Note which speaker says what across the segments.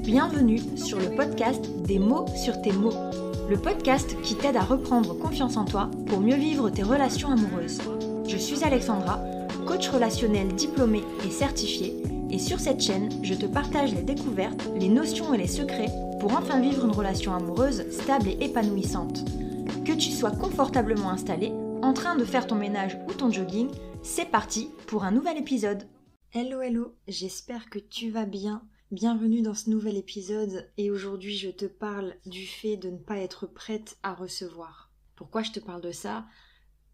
Speaker 1: Bienvenue sur le podcast des mots sur tes mots, le podcast qui t'aide à reprendre confiance en toi pour mieux vivre tes relations amoureuses. Je suis Alexandra, coach relationnel diplômée et certifiée, et sur cette chaîne, je te partage les découvertes, les notions et les secrets pour enfin vivre une relation amoureuse stable et épanouissante. Que tu sois confortablement installé, en train de faire ton ménage ou ton jogging, c'est parti pour un nouvel épisode. Hello, j'espère que tu vas bien. Bienvenue dans ce nouvel épisode et aujourd'hui je te parle du fait de ne pas être prête à recevoir. Pourquoi je te parle de ça ?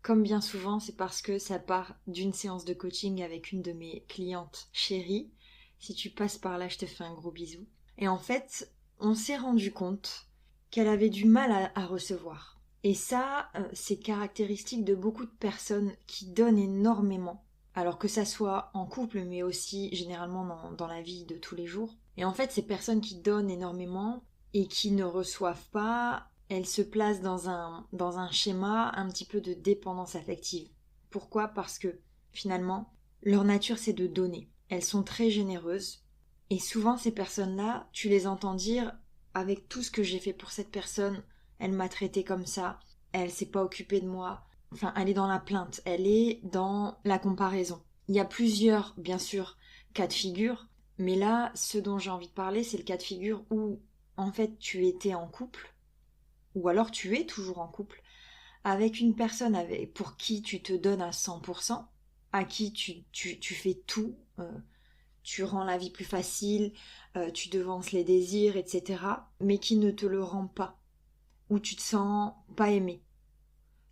Speaker 1: Comme bien souvent, c'est parce que ça part d'une séance de coaching avec une de mes clientes chéries. Si tu passes par là, je te fais un gros bisou. Et en fait, on s'est rendu compte qu'elle avait du mal à recevoir. Et ça, c'est caractéristique de beaucoup de personnes qui donnent énormément. Alors que ça soit en couple, mais aussi généralement dans la vie de tous les jours. Et en fait, ces personnes qui donnent énormément et qui ne reçoivent pas, elles se placent dans un schéma un petit peu de dépendance affective. Pourquoi ? Parce que finalement, leur nature c'est de donner. Elles sont très généreuses. Et souvent, ces personnes-là, tu les entends dire « Avec tout ce que j'ai fait pour cette personne, elle m'a traité comme ça, elle s'est pas occupée de moi ». Enfin, elle est dans la plainte, elle est dans la comparaison. Il y a plusieurs, bien sûr, cas de figure, mais là, ce dont j'ai envie de parler, c'est le cas de figure où, en fait, tu étais en couple, ou alors tu es toujours en couple, avec une personne pour qui tu te donnes à 100%, à qui tu fais tout, tu rends la vie plus facile, tu devances les désirs, etc., mais qui ne te le rend pas, où tu te sens pas aimé.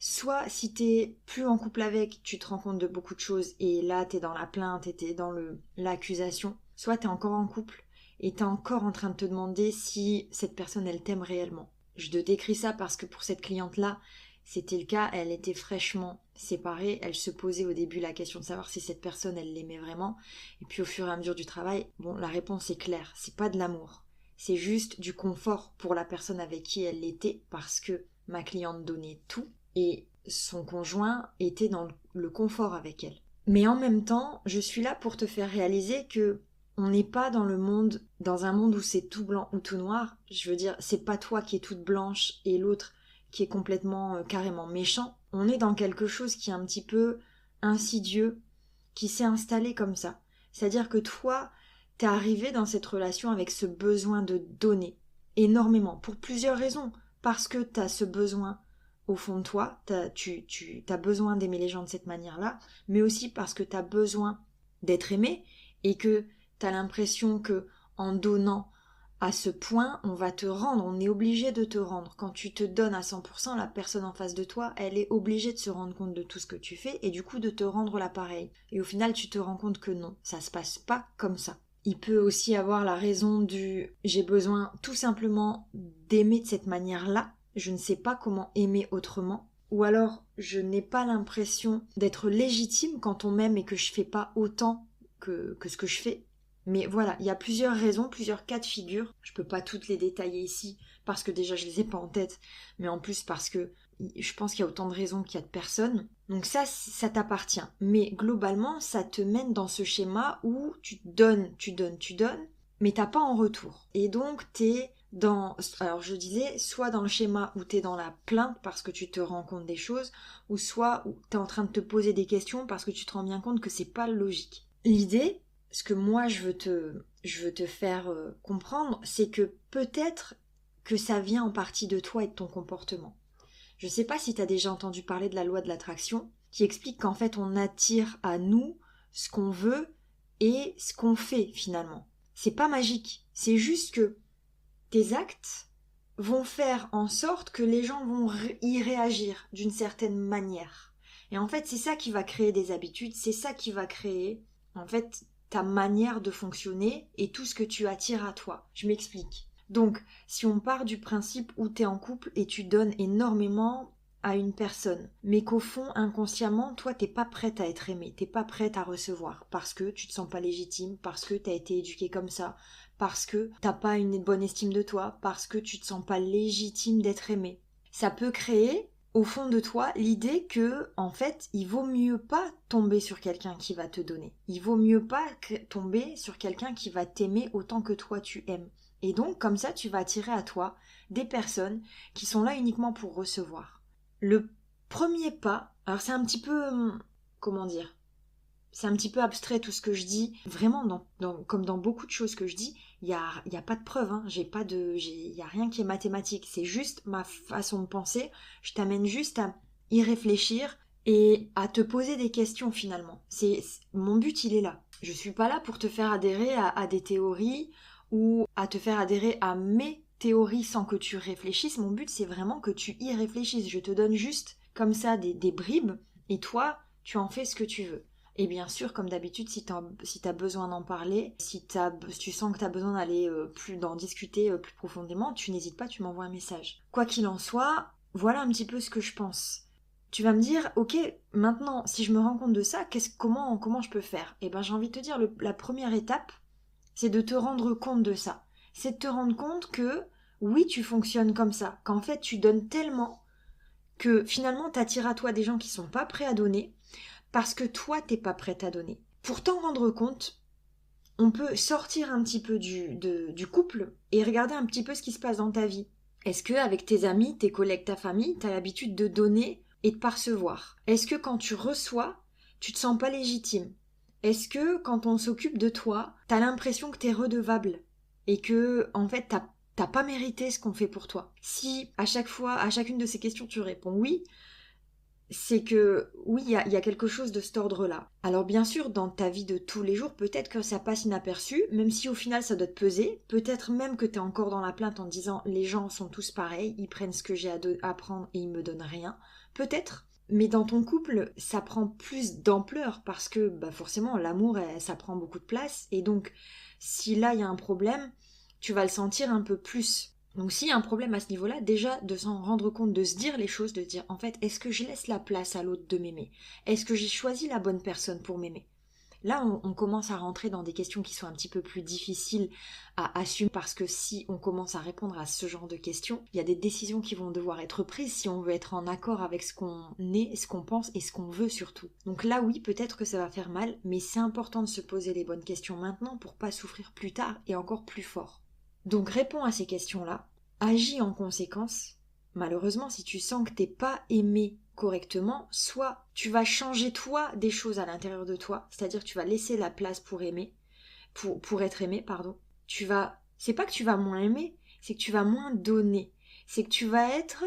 Speaker 1: Soit si t'es plus en couple avec, tu te rends compte de beaucoup de choses et là t'es dans la plainte et t'es dans l'accusation. Soit t'es encore en couple et t'es encore en train de te demander si cette personne elle t'aime réellement. Je te décris ça parce que pour cette cliente-là, c'était le cas, elle était fraîchement séparée, elle se posait au début la question de savoir si cette personne elle l'aimait vraiment. Et puis au fur et à mesure du travail, la réponse est claire, c'est pas de l'amour. C'est juste du confort pour la personne avec qui elle l'était parce que ma cliente donnait tout. Et son conjoint était dans le confort avec elle. Mais en même temps, je suis là pour te faire réaliser que on n'est pas dans un monde où c'est tout blanc ou tout noir. Je veux dire, c'est pas toi qui es toute blanche et l'autre qui est complètement, carrément méchant. On est dans quelque chose qui est un petit peu insidieux, qui s'est installé comme ça. C'est-à-dire que toi, t'es arrivé dans cette relation avec ce besoin de donner énormément, pour plusieurs raisons. Parce que t'as ce besoin au fond de toi, t'as besoin d'aimer les gens de cette manière-là, mais aussi parce que t'as besoin d'être aimé et que t'as l'impression que en donnant à ce point, on va te rendre, on est obligé de te rendre. Quand tu te donnes à 100%, la personne en face de toi, elle est obligée de se rendre compte de tout ce que tu fais et du coup de te rendre l'appareil. Et au final, tu te rends compte que non, ça se passe pas comme ça. Il peut aussi avoir la raison du « j'ai besoin tout simplement d'aimer de cette manière-là », je ne sais pas comment aimer autrement, ou alors je n'ai pas l'impression d'être légitime quand on m'aime et que je fais pas autant que ce que je fais. Mais voilà, il y a plusieurs raisons, plusieurs cas de figure. Je peux pas toutes les détailler ici parce que déjà je les ai pas en tête, mais en plus parce que je pense qu'il y a autant de raisons qu'il y a de personnes. Donc ça t'appartient. Mais globalement, ça te mène dans ce schéma où tu donnes, mais t'as pas en retour. Et donc t'es alors je disais, soit dans le schéma où t'es dans la plainte parce que tu te rends compte des choses, ou soit où t'es en train de te poser des questions parce que tu te rends bien compte que c'est pas logique. L'idée, ce que moi je veux te faire comprendre, c'est que peut-être que ça vient en partie de toi et de ton comportement. Je sais pas si t'as déjà entendu parler de la loi de l'attraction, qui explique qu'en fait on attire à nous ce qu'on veut et ce qu'on fait finalement. C'est pas magique, c'est juste que tes actes vont faire en sorte que les gens vont y réagir d'une certaine manière. Et en fait, c'est ça qui va créer des habitudes, c'est ça qui va créer, en fait, ta manière de fonctionner et tout ce que tu attires à toi. Je m'explique. Donc, si on part du principe où t'es en couple et tu donnes énormément à une personne, mais qu'au fond, inconsciemment, toi, t'es pas prête à être aimée, t'es pas prête à recevoir, parce que tu te sens pas légitime, parce que t'as été éduquée comme ça, parce que t'as pas une bonne estime de toi, parce que tu te sens pas légitime d'être aimée. Ça peut créer, au fond de toi l'idée que, en fait, il vaut mieux pas tomber sur quelqu'un qui va te donner. Il vaut mieux pas tomber sur quelqu'un qui va t'aimer autant que toi tu aimes. Et donc, comme ça, tu vas attirer à toi des personnes qui sont là uniquement pour recevoir. Le premier pas, alors c'est un petit peu, comment dire, c'est un petit peu abstrait tout ce que je dis. Vraiment, comme dans beaucoup de choses que je dis, il y a pas de preuve. Hein. Il y a rien qui est mathématique. C'est juste ma façon de penser. Je t'amène juste à y réfléchir et à te poser des questions finalement. Mon but, il est là. Je suis pas là pour te faire adhérer à des théories ou à te faire adhérer à mes théories sans que tu réfléchisses. Mon but, c'est vraiment que tu y réfléchisses. Je te donne juste comme ça des bribes et toi, tu en fais ce que tu veux. Et bien sûr, comme d'habitude, si t'as besoin d'en parler, si tu sens que t'as besoin d'aller d'en discuter plus profondément, tu n'hésites pas, tu m'envoies un message. Quoi qu'il en soit, voilà un petit peu ce que je pense. Tu vas me dire, ok, maintenant, si je me rends compte de ça, comment je peux faire? Eh ben, j'ai envie de te dire, la première étape, c'est de te rendre compte de ça. C'est de te rendre compte que, oui, tu fonctionnes comme ça, qu'en fait, tu donnes tellement que finalement, t'attires à toi des gens qui sont pas prêts à donner, parce que toi, t'es pas prête à donner. Pour t'en rendre compte, on peut sortir un petit peu du couple et regarder un petit peu ce qui se passe dans ta vie. Est-ce que avec tes amis, tes collègues, ta famille, t'as l'habitude de donner et de pas recevoir? Est-ce que quand tu reçois, tu te sens pas légitime? Est-ce que quand on s'occupe de toi, t'as l'impression que t'es redevable et que en fait t'as pas mérité ce qu'on fait pour toi? Si à chaque fois, à chacune de ces questions, tu réponds oui, c'est que oui, il y a quelque chose de cet ordre-là. Alors bien sûr, dans ta vie de tous les jours, peut-être que ça passe inaperçu, même si au final ça doit te peser, peut-être même que t'es encore dans la plainte en te disant les gens sont tous pareils, ils prennent ce que j'ai à prendre et ils me donnent rien, peut-être. Mais dans ton couple, ça prend plus d'ampleur parce que forcément l'amour, ça prend beaucoup de place et donc si là il y a un problème, tu vas le sentir un peu plus. Donc s'il y a un problème à ce niveau-là, déjà de s'en rendre compte, de se dire les choses, de se dire en fait, est-ce que je laisse la place à l'autre de m'aimer? Est-ce que j'ai choisi la bonne personne pour m'aimer? Là, on commence à rentrer dans des questions qui sont un petit peu plus difficiles à assumer parce que si on commence à répondre à ce genre de questions, il y a des décisions qui vont devoir être prises si on veut être en accord avec ce qu'on est, ce qu'on pense et ce qu'on veut surtout. Donc là, oui, peut-être que ça va faire mal, mais c'est important de se poser les bonnes questions maintenant pour pas souffrir plus tard et encore plus fort. Donc réponds à ces questions-là, agis en conséquence. Malheureusement, si tu sens que t'es pas aimé correctement, soit tu vas changer toi des choses à l'intérieur de toi, c'est-à-dire que tu vas laisser la place pour aimer, pour être aimé, pardon. C'est pas que tu vas moins aimer, c'est que tu vas moins donner. C'est que tu vas être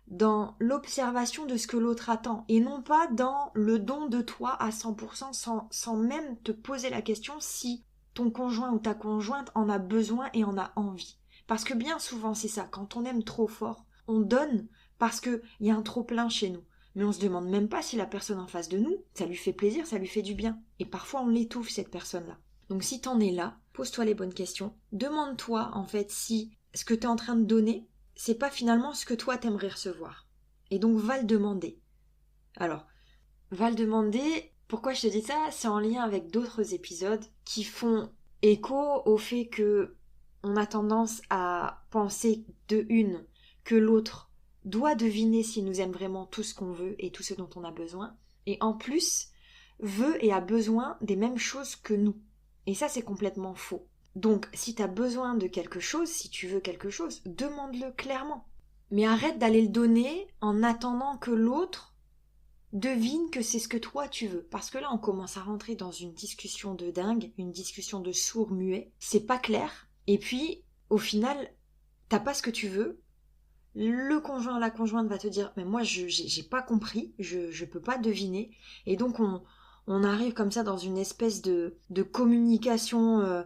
Speaker 1: dans l'observation de ce que l'autre attend et non pas dans le don de toi à 100% sans même te poser la question si ton conjoint ou ta conjointe en a besoin et en a envie. Parce que bien souvent c'est ça, quand on aime trop fort, on donne parce qu'il y a un trop plein chez nous. Mais on se demande même pas si la personne en face de nous, ça lui fait plaisir, ça lui fait du bien. Et parfois on l'étouffe cette personne-là. Donc si t'en es là, pose-toi les bonnes questions. Demande-toi en fait si ce que t'es en train de donner, c'est pas finalement ce que toi t'aimerais recevoir. Et donc va le demander. Alors, va le demander. Pourquoi je te dis ça? C'est en lien avec d'autres épisodes qui font écho au fait que on a tendance à penser de une que l'autre doit deviner s'il nous aime vraiment tout ce qu'on veut et tout ce dont on a besoin, et en plus veut et a besoin des mêmes choses que nous. Et ça, c'est complètement faux. Donc, si tu as besoin de quelque chose, si tu veux quelque chose, demande-le clairement. Mais arrête d'aller le donner en attendant que l'autre devine que c'est ce que toi tu veux. Parce que là, on commence à rentrer dans une discussion de dingue, une discussion de sourd-muet. C'est pas clair. Et puis, au final, t'as pas ce que tu veux. Le conjoint, la conjointe va te dire, mais moi, j'ai pas compris, je peux pas deviner. Et donc, on arrive comme ça dans une espèce de communication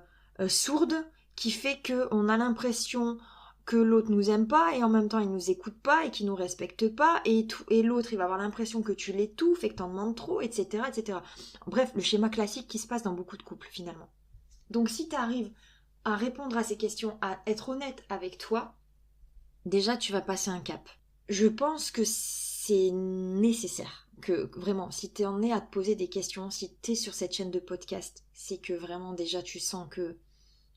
Speaker 1: sourde qui fait qu'on a l'impression que l'autre nous aime pas et en même temps il nous écoute pas et qu'il nous respecte pas et l'autre il va avoir l'impression que tu l'étouffes et que t'en demandes trop, etc., etc. Bref, le schéma classique qui se passe dans beaucoup de couples finalement. Donc si t'arrives à répondre à ces questions, à être honnête avec toi, déjà tu vas passer un cap. Je pense que c'est nécessaire, que vraiment, si t'en es à te poser des questions, si t'es sur cette chaîne de podcast, c'est que vraiment déjà tu sens que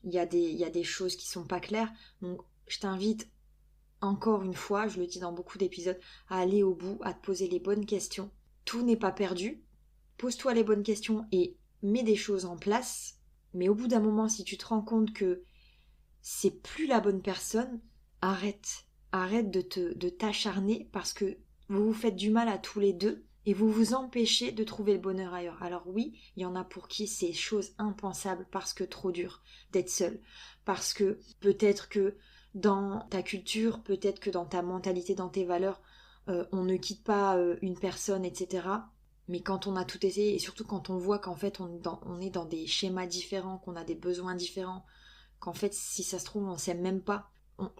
Speaker 1: il y a des choses qui sont pas claires. Donc je t'invite encore une fois, je le dis dans beaucoup d'épisodes, à aller au bout, à te poser les bonnes questions. Tout n'est pas perdu. Pose-toi les bonnes questions et mets des choses en place. Mais au bout d'un moment, si tu te rends compte que c'est plus la bonne personne, arrête. Arrête de t'acharner parce que vous vous faites du mal à tous les deux et vous vous empêchez de trouver le bonheur ailleurs. Alors oui, il y en a pour qui c'est chose impensable parce que trop dur d'être seul. Parce que peut-être que dans ta culture, peut-être que dans ta mentalité, dans tes valeurs, on ne quitte pas une personne, etc. Mais quand on a tout essayé, et surtout quand on voit qu'en fait on est dans des schémas différents, qu'on a des besoins différents, qu'en fait si ça se trouve on s'aime même pas,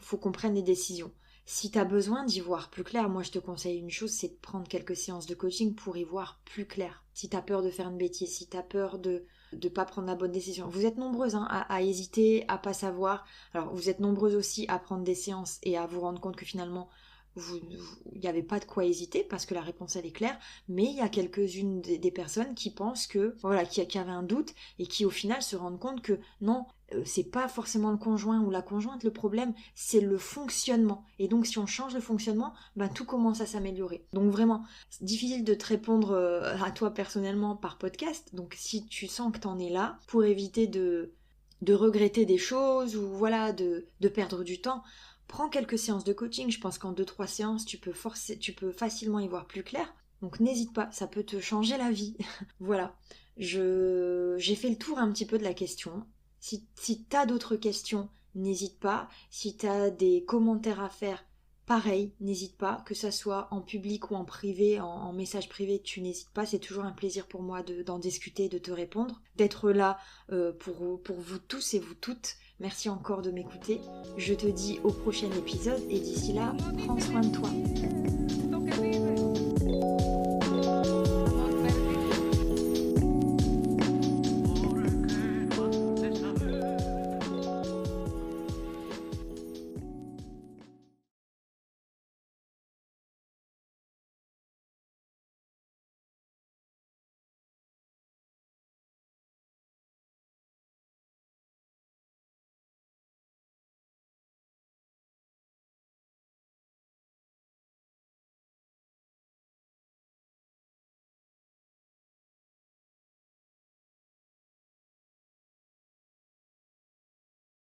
Speaker 1: faut qu'on prenne des décisions. Si t'as besoin d'y voir plus clair, moi je te conseille une chose, c'est de prendre quelques séances de coaching pour y voir plus clair. Si t'as peur de faire une bêtise, si t'as peur de pas prendre la bonne décision. Vous êtes nombreuses à hésiter, à pas savoir. Alors vous êtes nombreuses aussi à prendre des séances et à vous rendre compte que finalement il n'y avait pas de quoi hésiter parce que la réponse elle est claire, mais il y a quelques-unes des personnes qui pensent que, voilà, qui avaient un doute et qui au final se rendent compte que non, c'est pas forcément le conjoint ou la conjointe le problème, c'est le fonctionnement. Et donc si on change le fonctionnement, ben tout commence à s'améliorer. Donc vraiment, c'est difficile de te répondre à toi personnellement par podcast, donc si tu sens que t'en es là, pour éviter de regretter des choses ou voilà, de perdre du temps, prends quelques séances de coaching. Je pense qu'en 2-3 séances, tu peux facilement y voir plus clair. Donc n'hésite pas, ça peut te changer la vie. Voilà, j'ai fait le tour un petit peu de la question. Si t'as d'autres questions, n'hésite pas. Si t'as des commentaires à faire, pareil, n'hésite pas. Que ça soit en public ou en privé, en message privé, tu n'hésites pas. C'est toujours un plaisir pour moi d'en discuter, de te répondre, d'être là pour vous tous et vous toutes. Merci encore de m'écouter. Je te dis au prochain épisode et d'ici là, prends soin de toi.